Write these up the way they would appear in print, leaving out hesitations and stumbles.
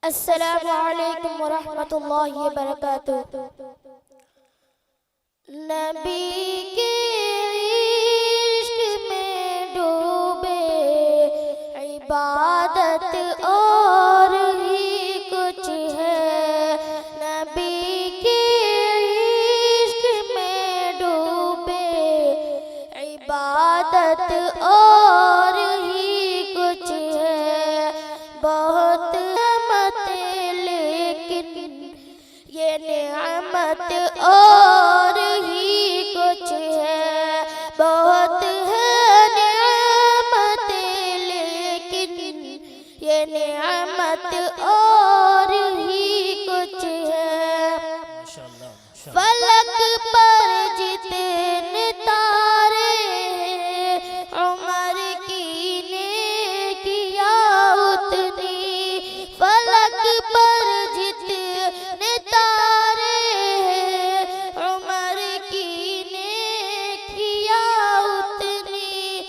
السلام علیکم ورحمۃ اللہ وبرکاتہ۔ نبی کے عشق میں ڈوبے، عبادت اور ہی کچھ ہے۔ نبی کے عشق میں ڈوبے، عبادت اور ہی کچھ ہے۔ بہت لیکن یہ نعمت اور ہی کچھ ہے۔ بہت ہے نعمت لیکن یہ نعمت اور ہی کچھ ہے۔ فلک پر جتنے تارے ہیں، عمر کی نے کیا اتنی۔ فلک پر جتنے تارے ہیں، عمر کی نے کیا اتنی۔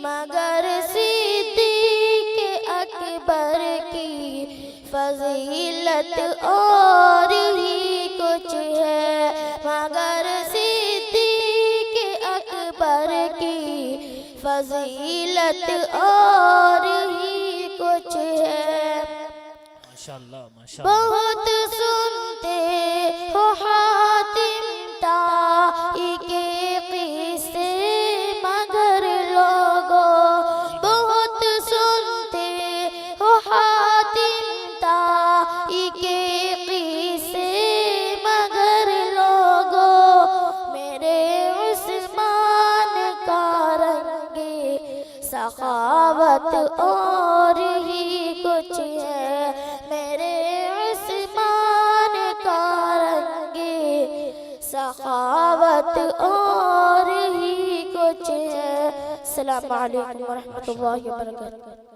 مگر صدیق اکبر کی فضیلت اور ہی کچھ ہے۔ مگر صدیق اکبر کی فضیلت اور ہی کچھ ہے۔ بہت سنتے ہو حاتم طائی کے قصے، مگر لوگوں بہت سنتے ہو حاتم طائی کے قصے، مگر لوگوں میرے عثمان کا رنگ سخاوت اور ہی کچھ ہے۔ میرے عثمان کا رنگ سخاوت اور ہی کچھ ہے۔ السلام علیکم ورحمۃ اللہ وبرکاتہ۔